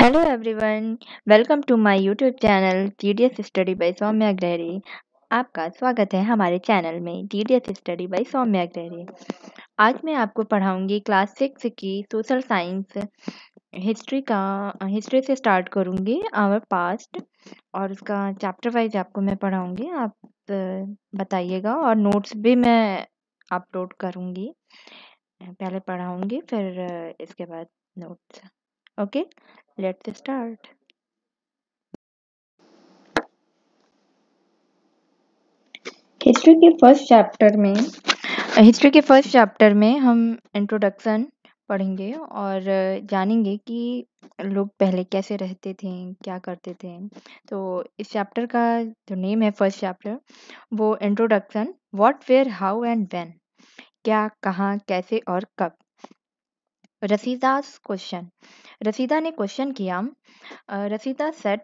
Hello everyone, welcome to my YouTube channel TDS Study by Saumya Agrahari. आपका स्वागत है हमारे चैनल में TDS study by Soumya Agrahari. आज मैं आपको पढ़ाऊंगी क्लास 6 की सोशल साइंस हिस्ट्री से स्टार्ट करूंगी आवर पास्ट और उसका चैप्टर वाइज आपको मैं पढ़ाऊंगी। आप बताइएगा और नोट्स भी मैं अपलोड करूंगी। पहले पढ़ाऊंगी फिर इसके बाद notes. Okay, let's start. History के फर्स्ट चैप्टर में हम इंट्रोडक्शन पढ़ेंगे और जानेंगे कि लोग पहले कैसे रहते थे, क्या करते थे। तो इस चैप्टर का जो नेम है फर्स्ट चैप्टर, वो introduction, what, where, how and when, क्या, कहाँ, कैसे और कब। रसीदा ने क्वेश्चन किया। Rasita sat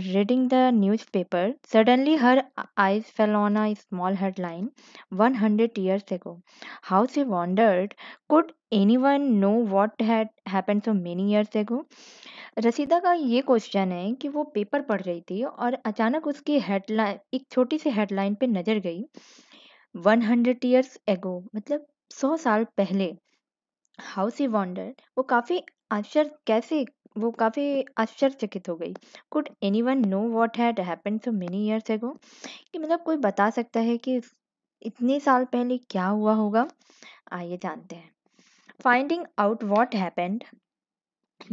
reading the newspaper. Suddenly, her eyes fell on a small headline, 100 years ago. How she wondered, could anyone know what had happened so many years ago? रसीदा का ये question है कि वो पेपर पढ़ रही थी और अचानक उसकी हेडलाइन, एक छोटी सी हेडलाइन पे नजर गई। 100 years ago मतलब 100 साल पहले। हाउ सी वॉन्डर्ड, वो काफी आश्चर्यचकित हो गई। Could anyone know what had happened so many years ago, कि मतलब कोई बता सकता है कि इतने साल पहले क्या हुआ होगा। आइए जानते हैं। Finding out what happened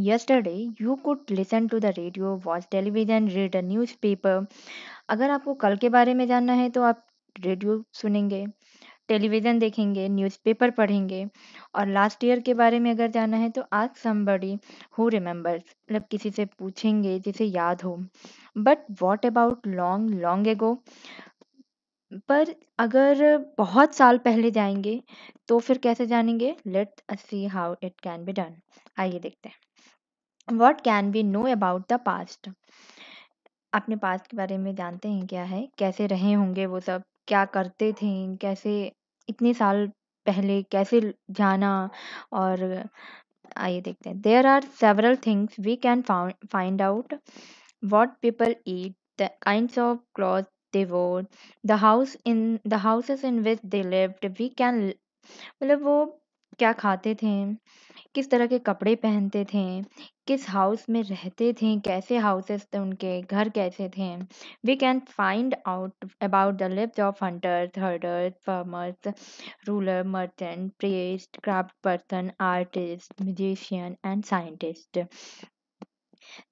yesterday, you could listen to the radio, watch television, read a newspaper. अगर आपको कल के बारे में जानना है तो आप रेडियो सुनेंगे, टेलीविज़न देखेंगे, न्यूज़पेपर पढ़ेंगे। और लास्ट ईयर के बारे में अगर जानना है तो आस्क समबडी हू रिमेंबर्स, मतलब किसी से पूछेंगे जिसे याद हो। But what about long long ago, पर अगर बहुत साल पहले जाएंगे तो फिर कैसे जानेंगे। Let us see how it can be done. आइए देखते हैं। What can be know about the past, अपने पास्ट के बारे में जानते हैं क्या है, कैसे रहे होंगे वो सब, क्या करते थे, कैसे इतने साल पहले कैसे जाना। और आइए देखते हैं। There are several things we can find out, what people eat, the kinds of cloth they wore, the houses in which they lived. We can, मतलब वो क्या खाते थे, किस तरह के कपड़े पहनते थे, किस हाउस में रहते थे, कैसे हाउसेस थे उनके, घर कैसे थे। We can find out about the lives of hunters, herders, farmers, ruler, merchant, priest, craft person, artist, musician and scientist.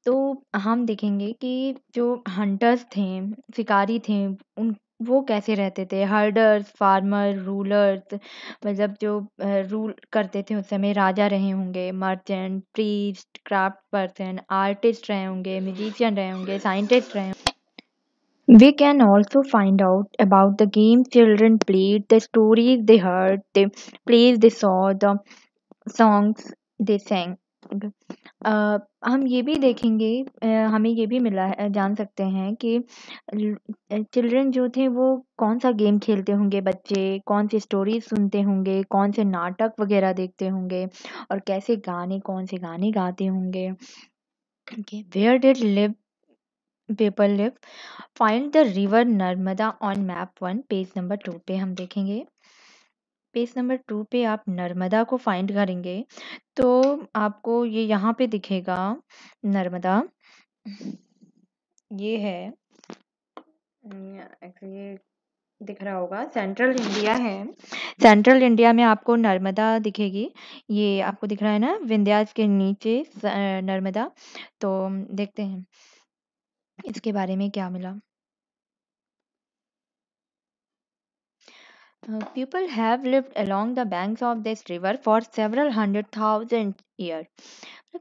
तो हम देखेंगे कि जो हंटर्स थे, शिकारी थे, उन वो कैसे रहते थे। हर्डर्स, फार्मर, रूलर्स, मतलब जो रूल करते थे उस समय, राजा रहे होंगे। Merchant, priest, craft person, artist रहे होंगे, म्यूजिशियन रहे होंगे, साइंटिस्ट रहे होंगे। We can also find out about the games children played, the stories they heard, the plays they saw, the songs they sang। हम ये भी देखेंगे, हमें ये भी मिला है, जान सकते हैं कि चिल्ड्रन जो थे वो कौन सा गेम खेलते होंगे, बच्चे कौन सी स्टोरीज सुनते होंगे, कौन से नाटक वगैरह देखते होंगे, और कैसे गाने, कौन से गाने गाते होंगे। Where did live people live, find the river Narmada on map 1 page number 2 पे हम देखेंगे। पेज नंबर 2 पे आप नर्मदा को फाइंड करेंगे तो आपको ये यहाँ पे दिखेगा नर्मदा। ये है, एक्चुअली ये दिख रहा होगा, सेंट्रल इंडिया है। सेंट्रल इंडिया में आपको नर्मदा दिखेगी। ये आपको दिख रहा है ना, विंध्यास के नीचे नर्मदा। तो देखते हैं इसके बारे में क्या मिला। People have lived along the banks of this river for several hundred thousand years.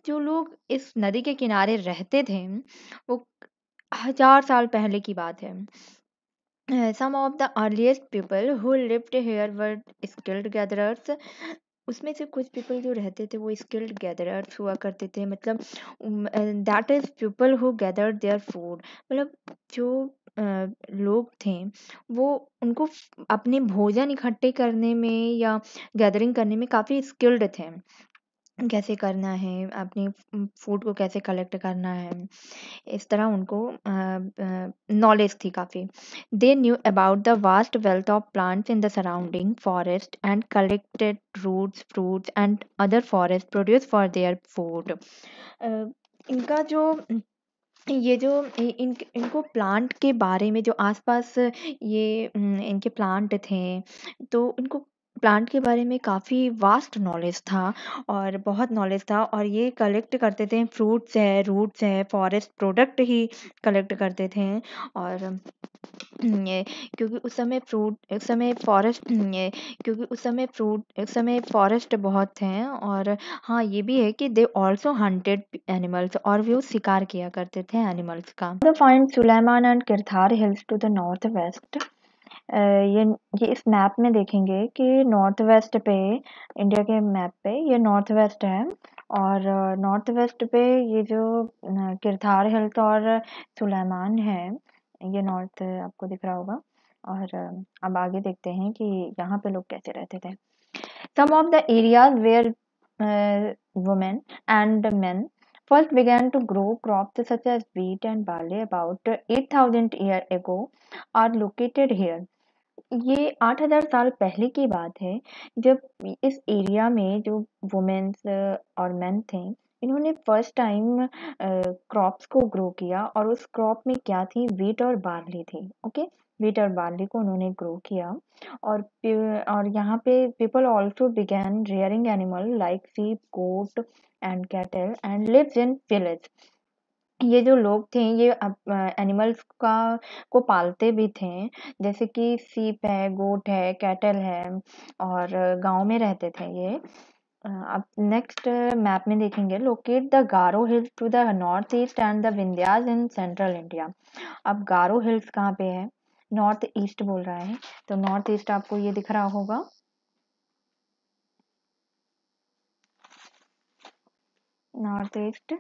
जो लोग इस नदी के किनारे रहते थे वो 1000 साल पहले की बात है। Some of the earliest people who lived here were skilled gatherers. उसमें से कुछ पीपल जो रहते थे वो स्किल्ड गैदरर्स हुआ करते थे, मतलब that is people who gather their food, मतलब जो लोग थे वो उनको अपने भोजन इकट्ठे करने में या गैदरिंग करने में काफ़ी स्किल्ड थे। कैसे करना है, अपनी फूड को कैसे कलेक्ट करना है, इस तरह उनको नॉलेज थी काफ़ी। They knew about the vast wealth of plants in the surrounding forest and collected roots fruits and other forest produce for their food. इनका जो ये जो इनको प्लांट के बारे में जो आसपास ये इनके प्लांट थे, तो इनको प्लांट के बारे में काफ़ी वास्ट नॉलेज था और बहुत नॉलेज था, और ये कलेक्ट करते थे, फ्रूट्स है, रूट्स है, फॉरेस्ट प्रोडक्ट ही कलेक्ट करते थे। और ये क्योंकि उस समय फ्रूट उस समय फॉरेस्ट ये क्योंकि उस समय फॉरेस्ट बहुत थे। और हाँ, ये भी है कि दे ऑल्सो हंटेड एनिमल्स, और वो शिकार किया करते थे एनिमल्स का। The find Sulaiman and Kirthar hills to the north west. ये इस मैप में देखेंगे कि नॉर्थ वेस्ट पे, इंडिया के मैप पे ये नॉर्थ वेस्ट है। और नॉर्थ वेस्ट पे ये जो किरथार हिल्स और सुलेमान है, ये नॉर्थ आपको दिख रहा होगा। और अब आगे देखते हैं कि यहाँ पे लोग कैसे रहते थे। Some of the areas where women and men first began to grow crops such as wheat and barley about 8,000 years ago are located here. ये 8,000 साल पहले की बात है, जब इस एरिया में जो वुमेन्स और मेन थे, इन्होंने फर्स्ट टाइम क्रॉप्स को ग्रो किया। और उस क्रॉप में क्या थी, वीट और बार्ली थी। ओके, वीट और बार्ली को उन्होंने ग्रो किया। और यहाँ पे people also began rearing animal like sheep, goat and cattle and lives in village. ये जो लोग थे, ये एनिमल्स का को पालते भी थे, जैसे कि सीप है, गोट है, कैटल है, और गांव में रहते थे ये। अब नेक्स्ट मैप में देखेंगे, locate the Garo Hills to the north east and the Vindhyas in central India. अब गारो हिल्स कहाँ पे है, नॉर्थ ईस्ट बोल रहा है, तो नॉर्थ ईस्ट आपको ये दिख रहा होगा, नॉर्थ ईस्ट,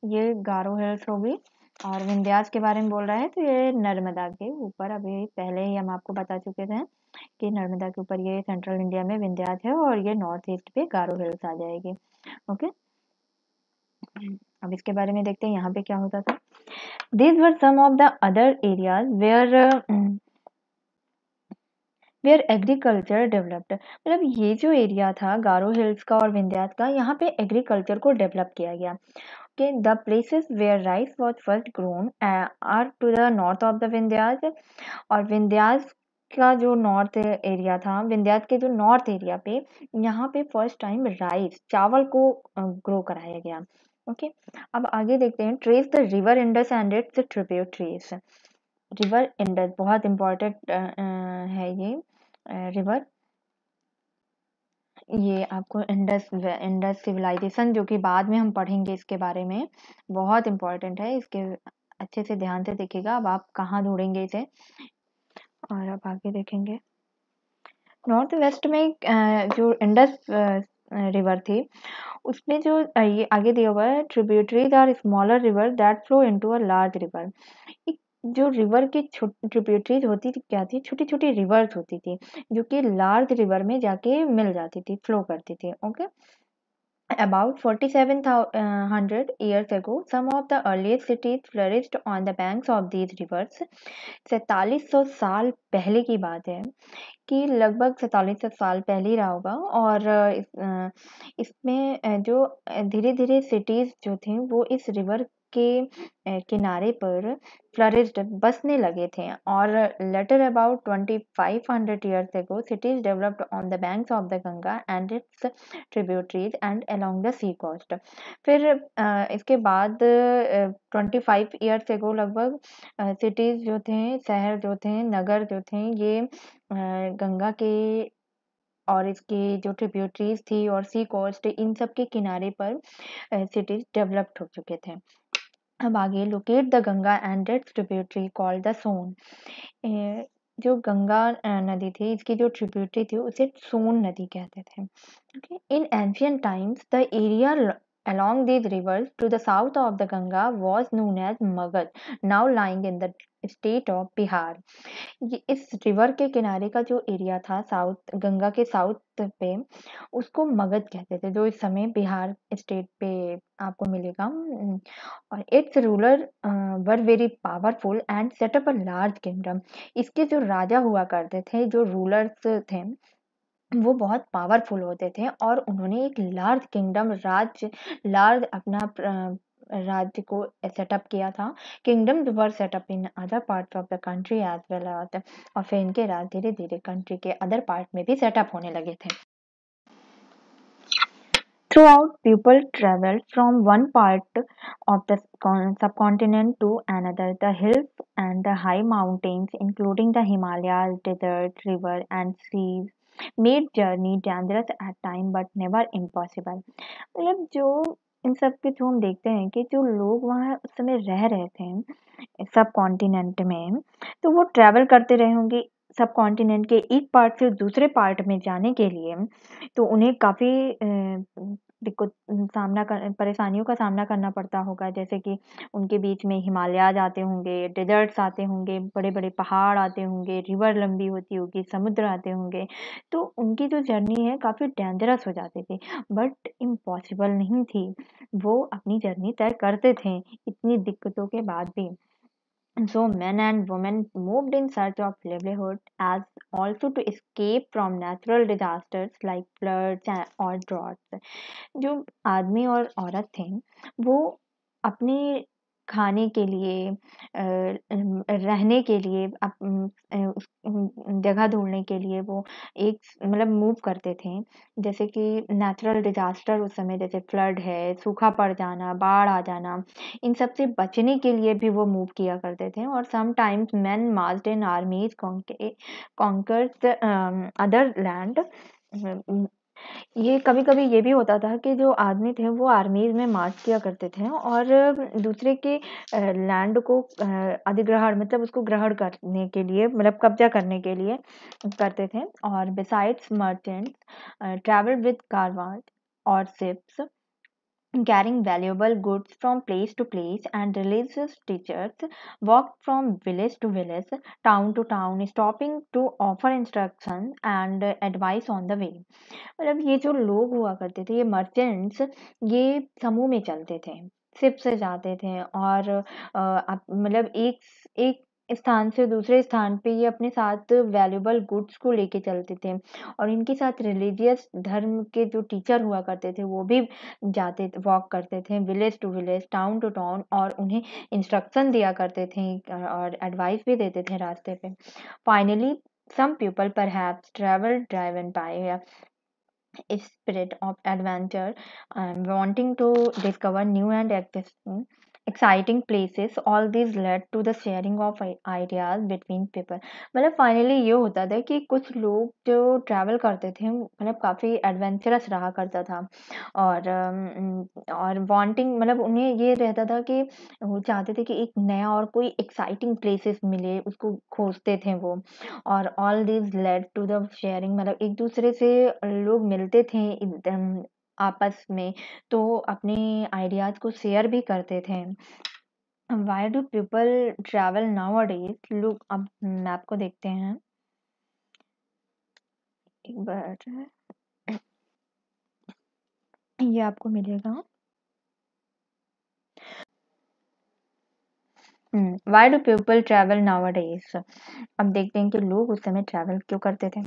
ये गारो हिल्स होगी। और विंध्यास के बारे में बोल रहा है, तो ये नर्मदा के ऊपर, अभी पहले ही हम आपको बता चुके थे कि नर्मदा के ऊपर ये सेंट्रल इंडिया में विंध्यास है, और ये नॉर्थ ईस्ट पे गारो हिल्स आ जाएगी। ओके, अब इसके बारे में देखते हैं यहाँ पे क्या होता था। These were some of the other areas where agriculture developed। मतलब ये जो एरिया था गारो हिल्स का और विंध्यास का, यहाँ पे एग्रीकल्चर को डेवलप किया गया। Okay, the places where rice was first grown are to the north of the Vindhyas। और विंध्यास का जो नॉर्थ एरिया था, विंध्यास के जो नॉर्थ एरिया पे, यहाँ पे फर्स्ट टाइम राइस, चावल को ग्रो कराया गया। ओके, अब आगे देखते हैं, trace the river Indus and it's tributaries. River Indus बहुत इम्पोर्टेंट है ये रिवर। ये आपको इंडस सिविलाइजेशन, जो कि बाद में हम पढ़ेंगे इसके बारे में, बहुत इम्पोर्टेंट है, इसके अच्छे से ध्यान से देखिएगा। अब आप कहाँ ढूंढेंगे इसे, और अब आगे देखेंगे। नॉर्थ वेस्ट में जो इंडस रिवर थी, उसमें जो ये आगे दिया हुआ है, tributaries are smaller river that flow into a large river. जो रिवर की ट्रिब्यूटरीज होती थी, क्या थी, छोटी छोटी रिवर्स होती थी, जो कि लार्ज रिवर में जाके मिल जाती थी, फ्लो करती थी। Okay, About 4700 years ago, some of the earliest cities flourished on the banks of these rivers। 4700 साल पहले की बात है, कि लगभग 4700 साल पहले ही रहा होगा। और इसमें जो धीरे धीरे सिटीज जो थी, वो इस रिवर के किनारे पर फ्लरिश्ड, बसने लगे थे। और letter about 2500 years ago cities developed on the banks of the Ganga and its tributaries and along the sea coast। फिर इसके बाद 25 years ago लगभग सिटीज जो थे, शहर जो थे, नगर जो थे, ये गंगा के और इसकी जो ट्रिब्यूटरीज थी और सी कोस्ट, इन सब के किनारे पर सिटीज डेवलप्ड हो चुके थे। अब आगे, locate the Ganga and its tributary called the Son. जो गंगा नदी थी, इसकी जो ट्रिब्यूटरी थी, उसे सोन नदी कहते थे। In ancient times the area along these rivers to the south of the Ganga was known as Magad, now lying in the state of Bihar. ये इस रिवर के किनारे का जो एरिया था साउथ गंगा के साउथ पे उसको मगध कहते थे जो इस समय बिहार स्टेट पे आपको मिलेगा और it's ruler were very powerful and set up a large kingdom. इसके जो राजा हुआ करते थे जो रूलर्स थे वो बहुत पावरफुल होते थे और उन्होंने एक लार्ज किंगडम लार्ज अपना राज्य को सेटअप किया था। Kingdoms were setup in other parts of the country as well as और फिर इनके राज धीरे धीरे कंट्री के अदर पार्ट में भी सेटअप होने लगे थे। Throughout, people traveled from one part of the subcontinent to another. The hills and the high mountains, including the Himalayas, deserts, rivers, and seas, made journey dangerous at times but never impossible. मतलब जो इन सब के through हम देखते हैं कि जो लोग वहाँ उस समय रह रहे थे सब कॉन्टिनेंट में तो वो ट्रैवल करते रहे होंगे सब कॉन्टिनेंट के एक पार्ट से दूसरे पार्ट में जाने के लिए तो उन्हें काफ़ी दिक्कत परेशानियों का सामना करना पड़ता होगा जैसे कि उनके बीच में हिमालयाज आते होंगे, डेजर्ट्स आते होंगे, बड़े-बड़े पहाड़ आते होंगे, रिवर लंबी होती होगी, समुद्र आते होंगे, तो उनकी जो जर्नी है काफ़ी डेंजरस हो जाती थी, बट इम्पॉसिबल नहीं थी। वो अपनी जर्नी तय करते थे, इतनी दिक्कतों के बाद भी। So men and women moved in search of livelihood as also to escape from natural disasters like floods or droughts. जो आदमी और औरत थे वो अपने खाने के लिए रहने के लिए जगह ढूंढने के लिए वो एक मतलब मूव करते थे जैसे कि नेचुरल डिजास्टर उस समय जैसे फ्लड है सूखा पड़ जाना बाढ़ आ जाना इन सब से बचने के लिए भी वो मूव किया करते थे और समटाइम्स मेन मार्च्ड इन आर्मीज कॉन्कर्स अदर लैंड। ये कभी-कभी ये भी होता था कि जो आदमी थे वो आर्मीज़ में मार्च किया करते थे और दूसरे के लैंड को अधिग्रहण मतलब उसको ग्रहण करने के लिए मतलब कब्जा करने के लिए करते थे और बिसाइड्स मर्चेंट्स ट्रैवल विद कारवां और ships carrying valuable goods from place to place, and religious teachers walked from village to village, town to town, stopping to offer instruction and advice on the way. मतलब ये जो लोग हुआ करते थे ये merchants ये समूह में चलते थे शिप से जाते थे और मतलब एक एक स्थान से दूसरे स्थान पे ये अपने साथ वैल्यूएबल गुड्स को लेके चलते थे और इनके साथ रिलीजियस धर्म के जो टीचर हुआ करते थे वो भी वॉक करते थे village to village town to town और उन्हें इंस्ट्रक्शन दिया करते थे और एडवाइस भी देते थे रास्ते पे finally some people perhaps travel driven by a spirit of adventure wanting to discover new and exciting places. All these led to the sharing of ideas between people. मतलब फाइनली ये होता था कि कुछ लोग जो ट्रैवल करते थे मतलब काफ़ी एडवेंचरस रहा करता था और वांटिंग मतलब उन्हें ये रहता था कि वो चाहते थे कि एक नया और कोई एक्साइटिंग प्लेसेस मिले उसको खोजते थे वो और all this led to the sharing मतलब एक दूसरे से लोग मिलते थे एकदम आपस में तो अपने आइडियाज को शेयर भी करते थे। Why do people travel nowadays look अब मैप को देखते हैं एक बार ये आपको मिलेगा। Why do people travel nowadays अब देखते हैं कि लोग उस समय ट्रैवल क्यों करते थे।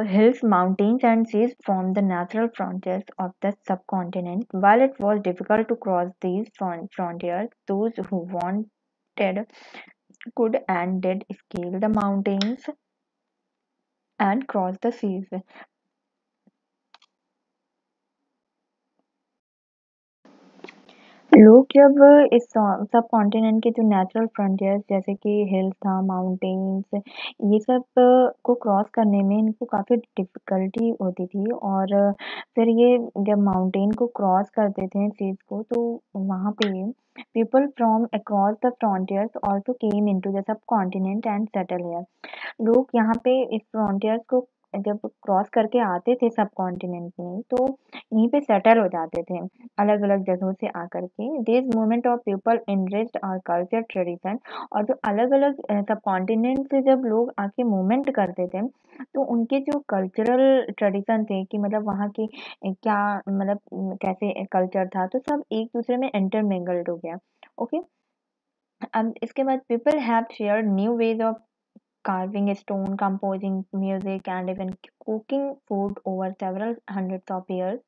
Hills, mountains, and seas formed the natural frontiers of the subcontinent. While it was difficult to cross these frontiers, those who wanted could and did scale the mountains and cross the seas. लोग जब इस सब continent के जो natural frontiers जैसे कि hills था mountains ये सब को क्रॉस करने में इनको काफ़ी डिफ़िकल्टी होती थी और फिर ये जब माउंटेन को क्रॉस करते थे चीज़ को तो वहाँ पे people from across the frontiers also came into the sub continent and settle here. लोग यहाँ पे इस फ्रंटियर्स को जब क्रॉस करके आते थे सब कॉन्टिनेंट में, तो यहीं पे सेटल हो जाते थे अलग अलग जगहों से आकर के। This movement of people enriched our culture tradition. और जो अलग अलग सब कॉन्टिनेंट से जब लोग आके मूवमेंट करते थे, तो उनके जो कल्चरल ट्रेडिशन थे कि मतलब वहाँ की क्या मतलब कैसे कल्चर था, तो सब एक दूसरे में इंटरमिंगल्ड हो गया। ओके, अब इसके बाद people have shared new ways of carving stone, composing music and even cooking food over several hundreds of years।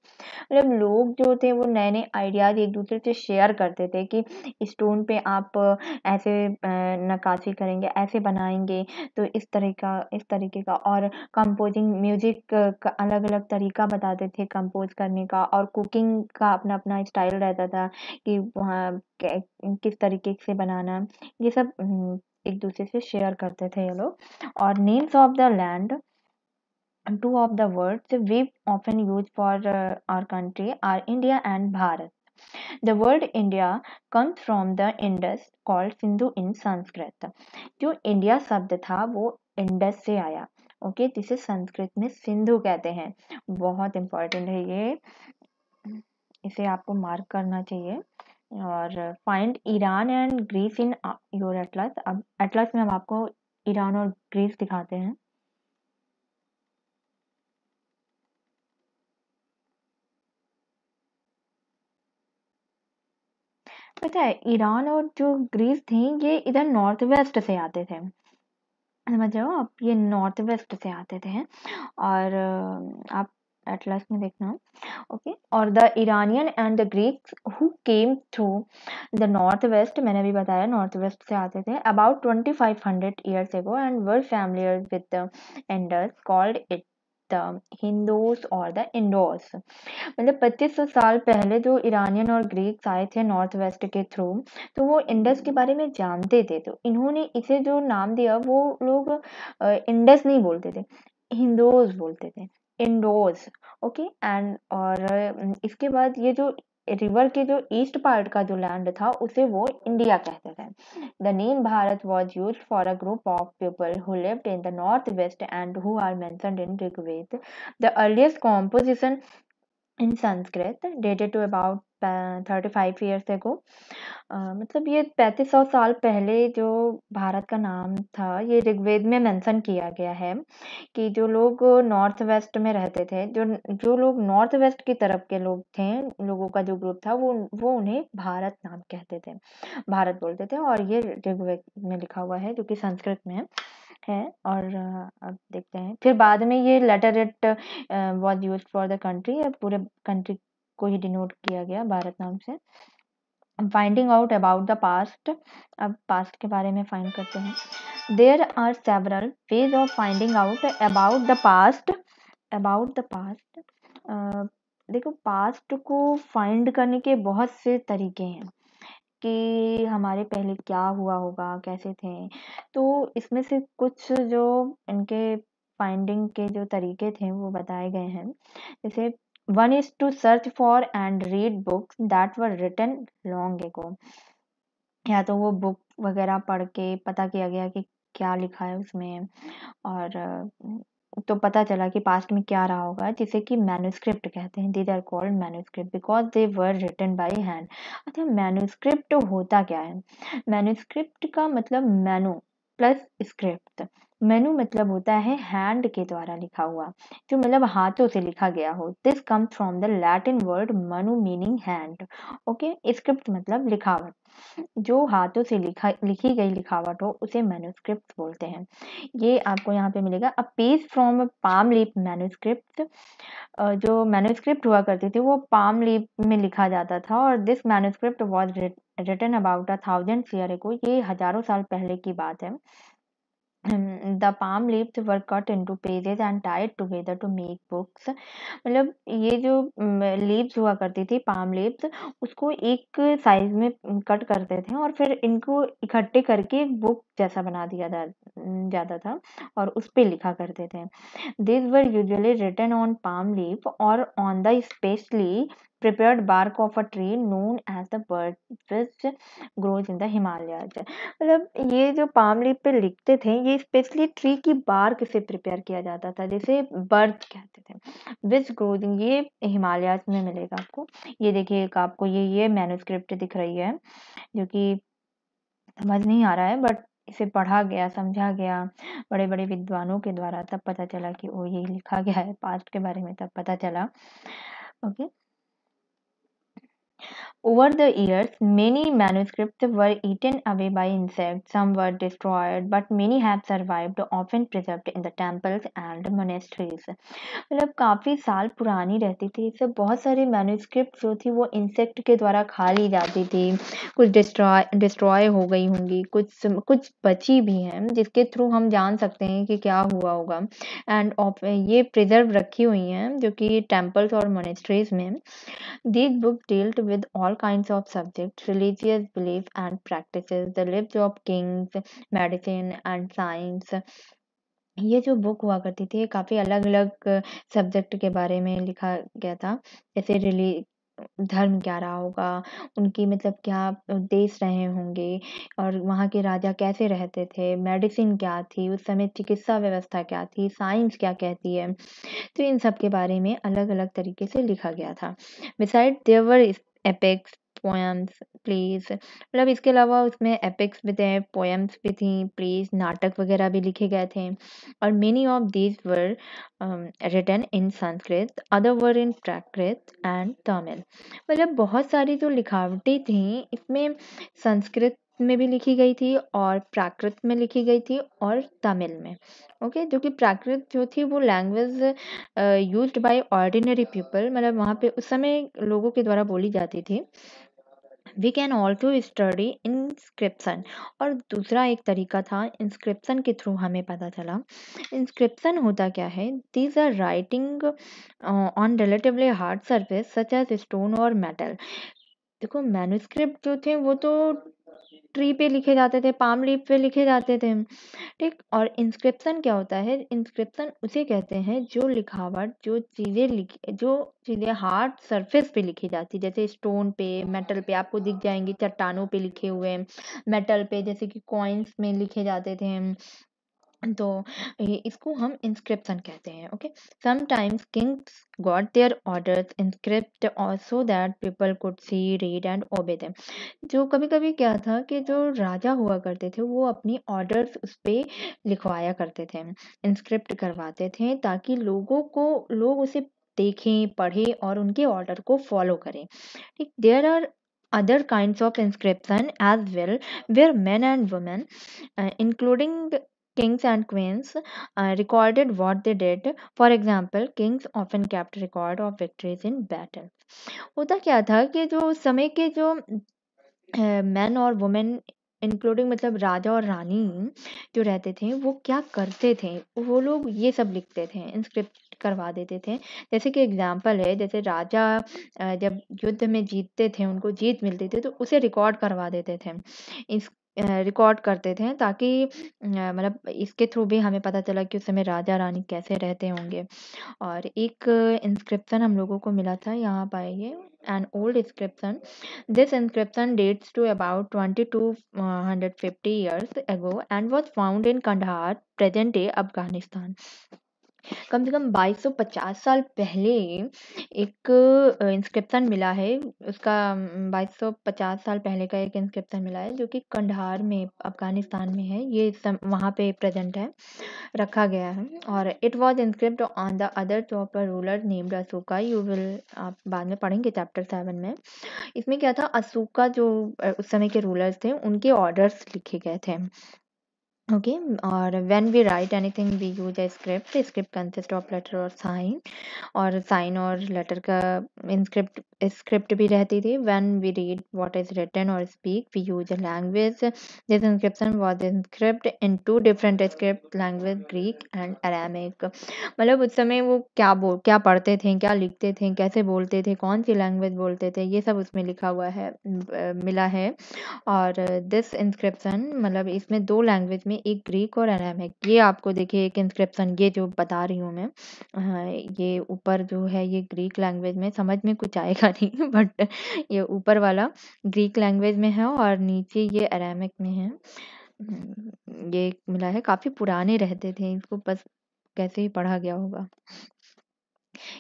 मतलब लोग जो थे वो नए नए आइडियाज एक दूसरे से शेयर करते थे कि स्टोन पे आप ऐसे नक्काशी करेंगे, ऐसे बनाएंगे, तो इस तरीके का। और कंपोजिंग म्यूजिक का अलग अलग तरीका बताते थे कंपोज करने का, और कुकिंग का अपना अपना स्टाइल रहता था कि वहाँ किस तरीके से बनाना, ये सब एक दूसरे से शेयर करते थे ये लोग। और names of the land, two of the words we often use for our country are India and Bharat. The word India comes from the Indus called Sindhu in Sanskrit। जो इंडिया शब्द था वो Indus से आया। Okay, जिसे संस्कृत में सिंधु कहते हैं। बहुत इंपॉर्टेंट है ये, इसे आपको मार्क करना चाहिए। और find Iran and Greece in your atlas. अब एटलस में हम आपको ईरान और ग्रीस दिखाते हैं। पता है, ईरान और जो ग्रीस थी ये इधर नॉर्थ वेस्ट से आते थे। समझ रहे हो आप, ये नॉर्थ वेस्ट से आते थे। और आप एटलस में देखना। ओके, और the Iranian and the Greeks who came through the north waste, मैंने अभी बताया नॉर्थ वेस्ट से आते थे, about 2500 years ago, and were familiar with the Indus, called it the Hindus और द इंडोस। मतलब 2500 साल पहले जो ईरानियन और ग्रीक्स आए थे नॉर्थ वेस्ट के थ्रू, तो वो इंडस के बारे में जानते थे, तो इन्होंने इसे जो नाम दिया वो लोग इंडस नहीं बोलते थे, हिंदोस बोलते थे, इंडोस। ओके, एंड और इसके बाद ये जो रिवर के जो ईस्ट पार्ट का जो लैंड था उसे वो इंडिया कहते थे। The name Bharat was use for a group of people who lived in the north west and who are mentioned in Rigveda. The earliest composition in Sanskrit dated to about 35 years ago। मतलब ये 3500 साल पहले जो भारत का नाम था ये ऋग्वेद में मेंशन किया गया है कि जो लोग नॉर्थ वेस्ट में रहते थे, जो जो लोग नॉर्थ वेस्ट की तरफ के लोग थे, लोगों का जो ग्रुप था वो उन्हें भारत नाम कहते थे, भारत बोलते थे। और ये ऋग्वेद में लिखा हुआ है जो कि संस्कृत में है। और अब देखते हैं, फिर बाद में ये later it was used for the country, पूरे कंट्री को ही डिनोट किया गया भारत नाम से। Finding out about the past, अब पास्ट के बारे में फाइंड करते हैं। There are several ways of finding out about the past. About the past, देखो पास्ट को फाइंड करने के बहुत से तरीके हैं कि हमारे पहले क्या हुआ होगा, कैसे थे। तो इसमें से कुछ जो इनके फाइंडिंग के जो तरीके थे वो बताए गए हैं। जैसे one is to search for and read books that were written long ago. या तो वो बुक वगैरह पढ़ के पता किया गया कि क्या लिखा है उसमें, और तो पता चला कि पास्ट में क्या रहा होगा, जिसे कि मैन्युस्क्रिप्ट कहते हैं। These are called manuscript because they were written by hand. अच्छा, मैन्युस्क्रिप्ट होता क्या है? मैन्युस्क्रिप्ट का मतलब मैनु प्लस स्क्रिप्ट। मेनू मतलब होता है हैंड के द्वारा लिखा हुआ, जो मतलब हाथों से लिखा गया हो। This comes from the Latin word Manu meaning hand. Okay, script मतलब लिखावट, जो हाथों से लिखी गई लिखावट हो उसे मैन्युस्क्रिप्ट बोलते हैं। ये आपको यहाँ पे मिलेगा। A page from palm leaf manuscript. जो मैन्युस्क्रिप्ट हुआ करती थी वो पाम लीफ में लिखा जाता था, और this manuscript was written about 1000 year ago. ये हजारों साल पहले की बात है। The palm leaves were cut into pages and tied together to make books। मतलब ये जो लीव्स हुआ करती थी, पाम लीव्स, उसको एक साइज में कट करते थे और फिर इनको इकट्ठे करके एक बुक जैसा बना दिया जाता था और उस पे लिखा करते थे। These were usually written on palm leaf or on the specially prepared bark of a tree known as the birch which grows in the Himalayas। मतलब ये जो पाम लीफ पे लिखते थे ये स्पेशली ट्री की बार्क से प्रिपेयर किया जाता था, जैसे बर्च कहते थे। विच ग्रोथ ये हिमालयाज में मिलेगा आपको। ये देखिए एक आपको ये मैन्युस्क्रिप्ट दिख रही है जो कि समझ नहीं आ रहा है, बट इसे पढ़ा गया, समझा गया बड़े बड़े विद्वानों के द्वारा, तब पता चला कि ओ ये लिखा गया है पास्ट के बारे में, तब पता चला। Okay. Over the years, many manuscripts were eaten away by insects, some were destroyed, but many have survived, often preserved in the temples and monasteries। मतलब काफी साल पुरानी रहती थी, इससे बहुत सारी मैन्युस्क्रिप्ट जो थी वो इंसेक्ट के द्वारा खा ली जाती थी, कुछ डिस्ट्रॉय हो गई होंगी, कुछ बची भी हैं जिसके थ्रू हम जान सकते हैं कि क्या हुआ होगा। एंड ये प्रिजर्व रखी हुई हैं जो कि टेम्पल्स और मोनेस्ट्रीज में। These books dealt with all kinds of subjects, religious belief and practices, the lives of kings, medicine and science। ये जो बुक हुआ करती थी, ये काफ़ी अलग-अलग सब्जेक्ट के बारे में लिखा गया था। जैसे धर्म क्या रहा होगा, उनकी मतलब क्या उद्देश्य रहे होंगे और वहाँ के राजा कैसे रहते थे, मेडिसिन क्या थी, उस समय चिकित्सा व्यवस्था क्या थी, साइंस क्या कहती है। तो इन सब के बारे में अलग-अलग तरीके से लिखा गया था। Beside there were epics, poems, plays. मतलब इसके अलावा उसमें एपिक्स भी थे, पोएम्स भी थी, प्लेस, नाटक वगैरह भी लिखे गए थे। और many of these were written in Sanskrit, other were in Prakrit and Tamil. मतलब बहुत सारी जो लिखावटें थी इसमें संस्कृत में भी लिखी गई थी और प्राकृत में लिखी गई थी और तमिल में। ओके, जो कि प्राकृत जो थी वो language used by ordinary people, मतलब वहाँ पे उस समय लोगों के द्वारा बोली जाती थी। We can also study inscription. और दूसरा एक तरीका था इंस्क्रिप्शन के थ्रू हमें पता चला। इंस्क्रिप्शन होता क्या है? These are writing on relatively hard surface such as stone और मेटल। देखो मैन्युस्क्रिप्ट जो थे वो तो ट्री पे लिखे जाते थे, पाम लीफ पे लिखे जाते थे, ठीक। और इंस्क्रिप्शन क्या होता है? इंस्क्रिप्शन उसे कहते हैं जो लिखावट, जो चीज़ें हार्ड सरफेस पे लिखी जाती, जैसे स्टोन पे, मेटल पे आपको दिख जाएंगी, चट्टानों पे लिखे हुए, मेटल पे जैसे कि कॉइन्स में लिखे जाते थे। तो इसको हम इंस्क्रिप्शन कहते हैं। Okay. Sometimes kings got their orders inscribed so that people could see, read and obey them. जो कभी-कभी क्या था कि जो राजा हुआ करते थे वो अपनी ऑर्डर्स उस पे लिखवाया करते थे, इंस्क्रिप्ट करवाते थे ताकि लोग उसे देखें, पढ़ें और उनके ऑर्डर को फॉलो करें। ठीक, there are other kinds of inscription as well where men and women including kings and queens recorded what they did. For example, kings often kept record of victories in battle। होता क्या था कि जो उस समय के जो मैन और वुमेन इंक्लूडिंग मतलब राजा और रानी जो रहते थे वो क्या करते थे, वो लोग ये सब लिखते थे, इंस्क्रिप्ट करवा देते थे। जैसे कि एग्जाम्पल है, जैसे राजा जब युद्ध में जीतते थे, उनको जीत मिलती थी तो उसे रिकॉर्ड करवा देते थे, इस रिकॉर्ड करते थे ताकि मतलब इसके थ्रू भी हमें पता चला कि उस समय राजा रानी कैसे रहते होंगे। और एक इंस्क्रिप्शन हम लोगों को मिला था, यहाँ पाइए, an old inscription। This inscription dates to about 2250 years ago and was found in Kandahar, present day Afghanistan। कम से कम 2250 साल पहले एक इंस्क्रिप्शन मिला है, उसका 2250 साल पहले का एक इंस्क्रिप्शन मिला है जो कि कंधार में अफगानिस्तान में है, ये वहाँ पे प्रेजेंट है, रखा गया है। और it was inscribed on the other top ruler named Ashoka. You will, आप बाद में पढ़ेंगे चैप्टर 7 में। इसमें क्या था, अशोका जो उस समय के रूलर्स थे उनके ऑर्डर्स लिखे गए थे। ओके। और when we write anything we use a script. Script consist of letter और साइन, और साइन और लेटर का स्क्रिप्ट भी रहती थी। When we read what is written और speak we use a language. This inscription was inscript in two different script language, Greek and Aramaic. मतलब उस समय वो क्या पढ़ते थे, क्या लिखते थे, कैसे बोलते थे, कौन सी लैंग्वेज बोलते थे, ये सब उसमें लिखा हुआ है, मिला है। और दिस इंस्क्रिप्शन मतलब इसमें 2 लैंग्वेज में एक ग्रीक और अरामिक। ये आपको देखिए एक इंस्क्रिप्शन ये जो बता रही हूँ मैं, ये ऊपर जो है ये ग्रीक लैंग्वेज में, समझ में कुछ आएगा नहीं बट ये ऊपर वाला ग्रीक लैंग्वेज में है और नीचे ये अरामिक में है। ये मिला है, काफ़ी पुराने रहते थे, इसको बस कैसे ही पढ़ा गया होगा।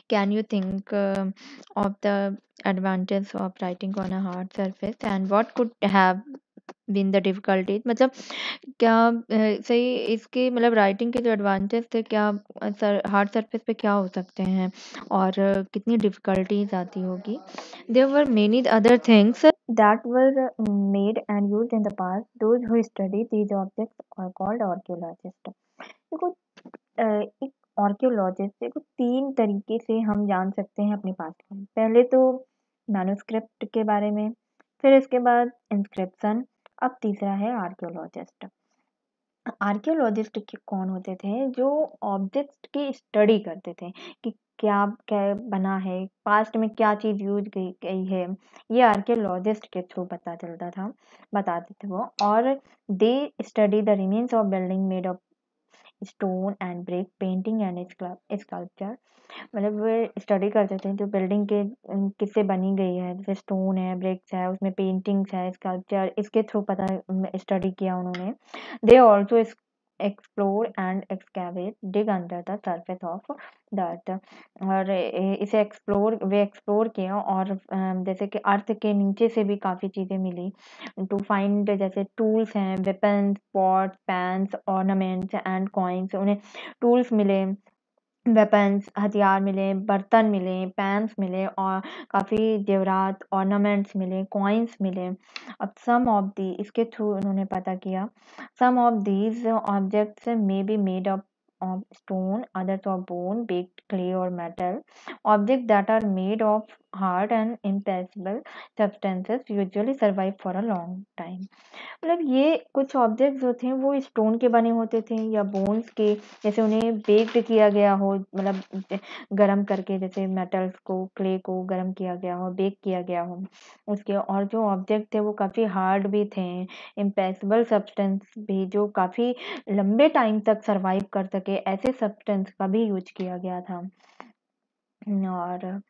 Can you think of the advantage of writing on a hard surface and what could have been the difficulties? मतलब क्या सही इसके मतलब राइटिंग के जो एडवांटेज थे, क्या हार्ड सरफेस पे क्या हो सकते हैं और कितनी डिफिकल्टीज आती होगी। There were many other things that were made and used in the past. Those who study these objects are called archaeologists. देखो एक आर्कियोलॉजिस्ट, देखो 3 तरीके से हम जान सकते हैं अपने पास्ट में। पहले तो मैन्युस्क्रिप्ट के बारे में, फिर इसके बाद इंस्क्रिप्शन, अब तीसरा है आर्कियोलॉजिस्ट। आर्कियोलॉजिस्ट के कौन होते थे? जो ऑब्जेक्ट्स की स्टडी करते थे कि क्या क्या बना है, पास्ट में क्या चीज़ यूज गई है, ये आर्कियोलॉजिस्ट के थ्रू पता चलता था, बताते थे वो। और they study the remains of building made of stone and brick, painting and sculpture. मतलब वो स्टडी करते थे जो बिल्डिंग के किससे बनी गई है, जैसे स्टोन है, ब्रिक्स है, उसमें पेंटिंग्स है, स्कल्पचर, इसके थ्रू पता स्टडी किया उन्होंने। They also explore and excavate, dig under the surface of the earth. और इसे वे एक्सप्लोर किया और जैसे कि अर्थ के नीचे से भी काफ़ी चीज़ें मिली टू फाइंड, जैसे टूल्स हैं, weapons, pot, pans, ornaments and coins. उन्हें टूल्स मिले, वेपन्स, हथियार मिले, बर्तन मिले, पैन्स मिले और काफ़ी जेवरात, ऑर्नामेंट्स मिले, कॉइन्स मिले। अब सम ऑफ दी इसके थ्रू उन्होंने पता किया, some of these objects may be made up of stone, others of bone, baked clay or metal. Objects that are made of hard and impassable substances usually survive for a long time. मतलब ये कुछ object जो थे वो stone के बने होते थे या बोन्स के, जैसे उन्हें बेक्ड किया गया हो, मतलब गरम करके, जैसे मेटल्स को, क्ले को गरम किया गया हो, बेक किया गया हो उसके। और जो ऑब्जेक्ट थे वो काफ़ी हार्ड भी थे, इम्पैसिबल सब्सटेंस भी, जो काफ़ी लंबे टाइम तक सरवाइव कर सके, ऐसे सब्सटेंस का भी यूज किया गया था। और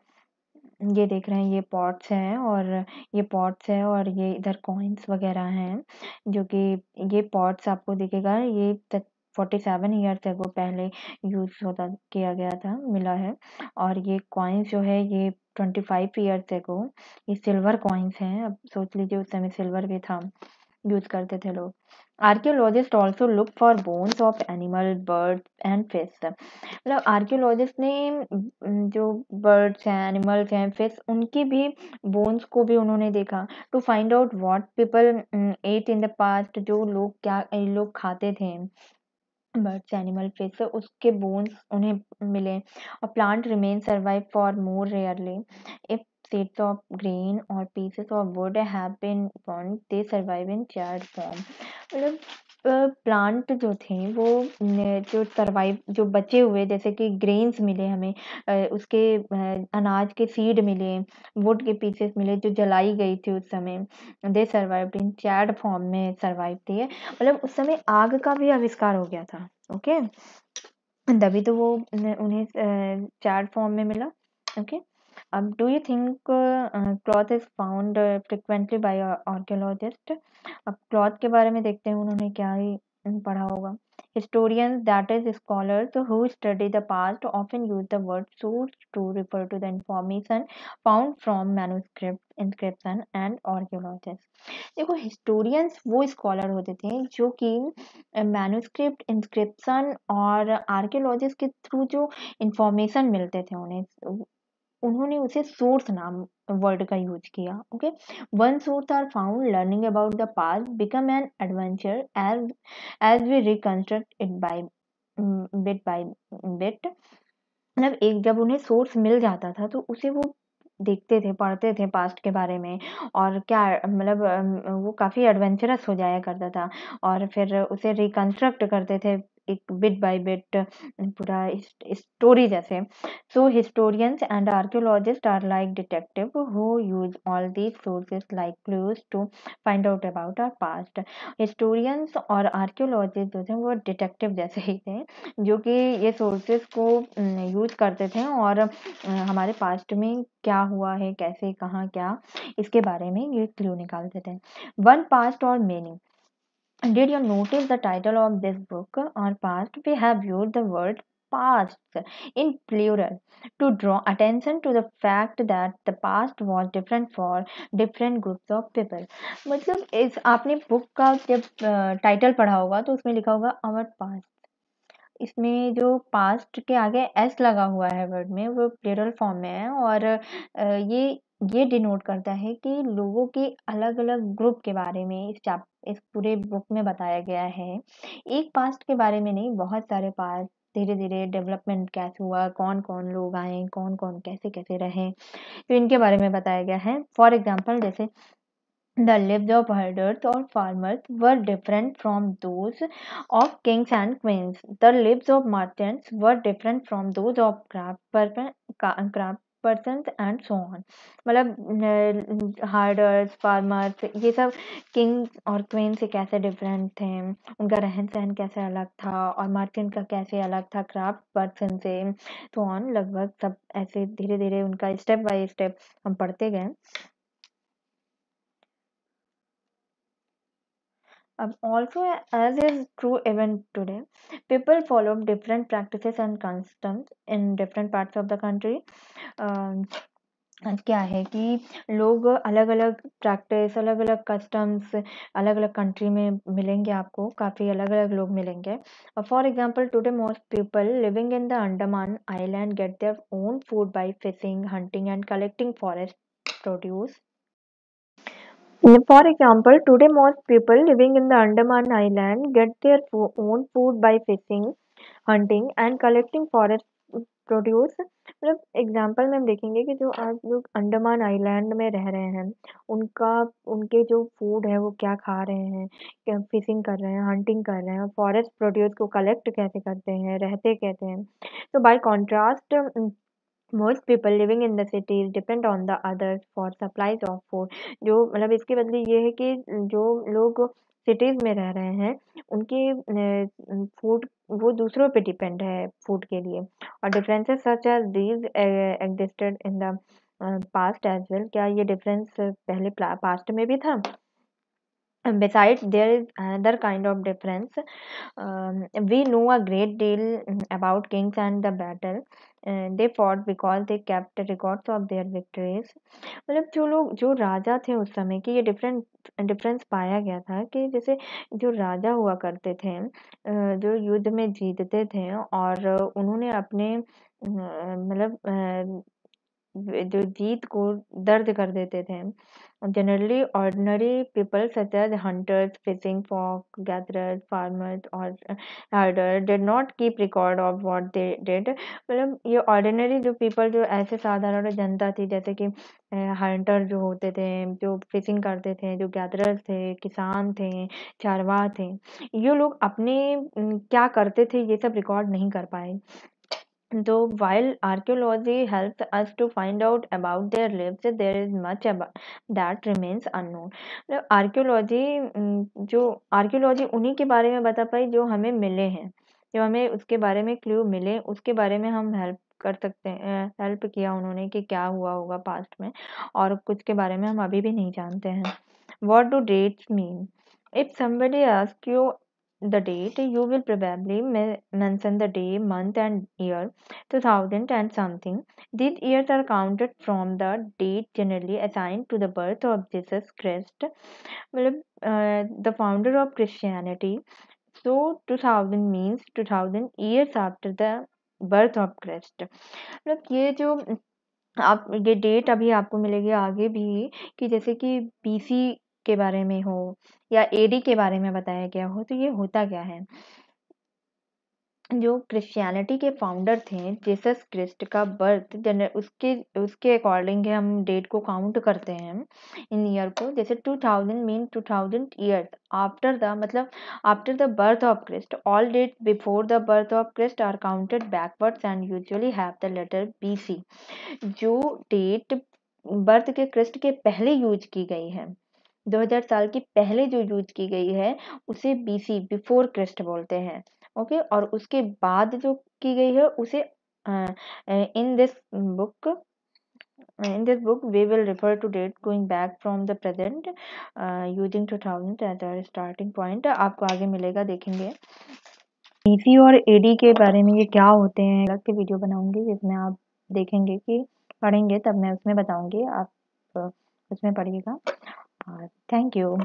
ये देख रहे हैं, ये पॉट्स हैं और ये इधर कॉइन्स वगैरह हैं, जो कि ये पॉट्स आपको दिखेगा, ये 47 ईयर्स एगो पहले यूज होता किया गया था, मिला है। और ये कॉइन्स जो है ये 25 ईयर्स एगो, ये सिल्वर कॉइन्स हैं। अब सोच लीजिए उस समय सिल्वर भी था, यूज करते थे लोग। Archaeologist also look for bones of animal, birds and fish. मतलब आर्कियोलॉजिस्ट ने जो बर्ड्स हैं, एनिमल्स हैं, फिश, उनकी भी बोन्स को भी उन्होंने देखा to find out what people ate in the past. जो लोग क्या लोग खाते थे, बर्ड्स, एनिमल, फिश, उसके बोन्स उन्हें मिले। और plant remain survive for more rarely if seeds of grain or pieces of wood have been found, they survive in charred form. मतलब प्लांट जो थे वो जो सर्वाइव, जो बचे हुए, जैसे कि ग्रेन्स मिले हमें, उसके अनाज के सीड मिले, वुड के पीसेस मिले जो जलाई गई थी उस समय, दे सर्वाइव्ड इन चैड फॉर्म में सर्वाइव थी। मतलब उस समय आग का भी आविष्कार हो गया था, ओके, तभी तो वो उन्हें चैड फॉर्म में मिला, ओके। अब do you think cloth is found frequently by archaeologist? अब क्लॉथ के बारे में देखते हैं उन्होंने क्या ही पढ़ा होगा। Historians, that is scholars who study the past, often use the word source to refer to the information found from manuscripts, inscription and archaeologists. देखो historians वो स्कॉलर होते थे जो कि मैन्युस्क्रिप्ट, इंस्क्रिप्शन और आर्कियोलॉजिस्ट के थ्रू जो इंफॉर्मेशन मिलते थे उन्हें, उन्होंने उसे सोर्स नाम वर्ड का यूज किया, okay. One source are found learning about the past become an adventure as we reconstruct it by bit. मतलब एक जब उन्हें सोर्स मिल जाता था तो उसे वो देखते थे, पढ़ते थे पास्ट के बारे में, और क्या मतलब वो काफ़ी एडवेंचरस हो जाया करता था और फिर उसे रिकंस्ट्रक्ट करते थे एक बिट बाय बिट पूरा स्टोरी जैसे। So historians and archaeologists are like detective who use all these sources like clues to find out about our past. Historians और आर्कियोलॉजिस्ट जो थे वो डिटेक्टिव जैसे ही थे, जो कि ये सोर्सेज को यूज करते थे और हमारे पास्ट में क्या हुआ है, कैसे, कहाँ, क्या, इसके बारे में ये क्लू निकालते थे। वन पास्ट और meaning. Did you notice the title of this book or past? We have used the word past in plural to draw attention to the fact that the past was different for different groups of people. मतलब इस आपने book का जब title पढ़ा होगा तो उसमें लिखा होगा आवर पास्ट। इसमें जो पास्ट के आगे एस लगा हुआ है वर्ड में वो प्लूरल फॉर्म में है और ये डिनोट करता है कि लोगों के अलग अलग ग्रुप के बारे में इस पूरे बुक में बताया गया है। एक पास्ट के बारे में नहीं, बहुत सारे पास्ट, धीरे धीरे डेवलपमेंट कैसे हुआ, कौन कौन लोग आए, कौन कौन कैसे कैसे रहे, तो इनके बारे में बताया गया है। फॉर एग्जाम्पल जैसे The lives of herders or farmers were different from those of kings and queens. The lives of merchants were different from those of craft persons and so on. मतलब herders, farmers ये सब Kings और queen से कैसे different थे, उनका रहन सहन कैसे अलग था, और मर्चेंट का कैसे अलग था क्राफ्ट पर्सन से, तो ऑन लगभग सब ऐसे धीरे धीरे उनका स्टेप बाय स्टेप हम पढ़ते गए। Also, as is true even today, people follow different practices and customs in different parts of the country. Um, क्या है कि लोग अलग अलग प्रैक्टिस, अलग अलग कस्टम्स अलग अलग कंट्री में मिलेंगे, आपको काफ़ी अलग अलग लोग मिलेंगे। For example today most people living in the Andaman island get their own food by fishing, hunting and collecting forest produce. For example, today most people living in the Andaman Island get their own food by fishing, hunting and collecting forest produce। मतलब example में हम देखेंगे कि जो आज लोग Andaman island में रह रहे हैं, उनका उनके जो फूड है वो क्या खा रहे हैं, क्या फिशिंग कर रहे हैं, हंटिंग कर रहे हैं, फॉरेस्ट प्रोड्यूस को कलेक्ट कैसे करते हैं, रहते कैसे हैं। तो bye contrast most people living in the cities depend on the others for supplies of food। जो मतलब इसके बदले ये है कि जो लोग सिटीज में रह रहे हैं उनके फूड वो दूसरों पे डिपेंड है फूड के लिए। और differences such as these existed in the past as well. क्या ये डिफरेंस पहले पास्ट में भी था? Besides, there is another kind of difference. We know a great deal about kings and the battle they fought because they kept records of their victories। मतलब जो लोग जो राजा थे उस समय की ये डिफरेंस पाया गया था कि जैसे जो राजा हुआ करते थे जो युद्ध में जीतते थे और उन्होंने अपने मतलब जो जीत को दर्ज कर देते थे। Generally, ordinary people such as hunters, fishing folk, gatherers, farmers, or herders did not keep record of what they did। मतलब ये ordinary जो people जो ऐसे साधारण जनता थी, जैसे कि हंटर जो होते थे, जो फिशिंग करते थे, जो गैदरर्स थे, किसान थे, चारवाह थे, ये लोग अपने क्या करते थे ये सब रिकॉर्ड नहीं कर पाए। Though while archaeology helps us to find out about their lives, there is much about that remains unknown। मतलब आर्कियोलॉजी उन्हीं के बारे में बता पाई जो हमें मिले हैं, जो हमें उसके बारे में क्लू मिले, उसके बारे में हम हेल्प कर सकते हैं, हेल्प किया उन्होंने कि क्या हुआ होगा पास्ट में, और कुछ के बारे में हम अभी भी नहीं जानते हैं। What do dates mean? If somebody asks you the date, you will probably mention the day, month, and year, 2000 and something. These years are counted from the date generally assigned to the birth of Jesus Christ, मतलब the founder of Christianity। So 2000 means 2000 years after the birth of Christ। मतलब ये जो आप ये date अभी आपको मिलेगी आगे भी, कि जैसे कि बीसी के बारे में हो या एडी के बारे में बताया गया हो, तो ये होता क्या है। जो क्रिश्चियनिटी के फाउंडर थे, जीसस क्रिस्ट का बर्थ उसके उसके अकॉर्डिंग हम डेट को काउंट करते हैं इन ईयर को। जैसे 2000 मीन 2000 ईयर्स आफ्टर द, मतलब after the birth of Christ. All date before the birth of Christ are counted backwards and usually have the letter BC। जो डेट बर्थ के Christ के पहले यूज की गई है, 2000 साल की पहले जो यूज की गई है, उसे BC, बिफोर क्रिस्ट बोलते हैं। ओके, और उसके बाद जो की गई है उसे in this book we will refer to date going back from the present using 2000 as our starting point। आपको आगे मिलेगा, देखेंगे BC और AD के बारे में ये क्या होते हैं। अलग से वीडियो बनाऊंगी जिसमें आप देखेंगे कि पढ़ेंगे, तब मैं उसमें बताऊंगी, आप उसमें पढ़िएगा। Thank you.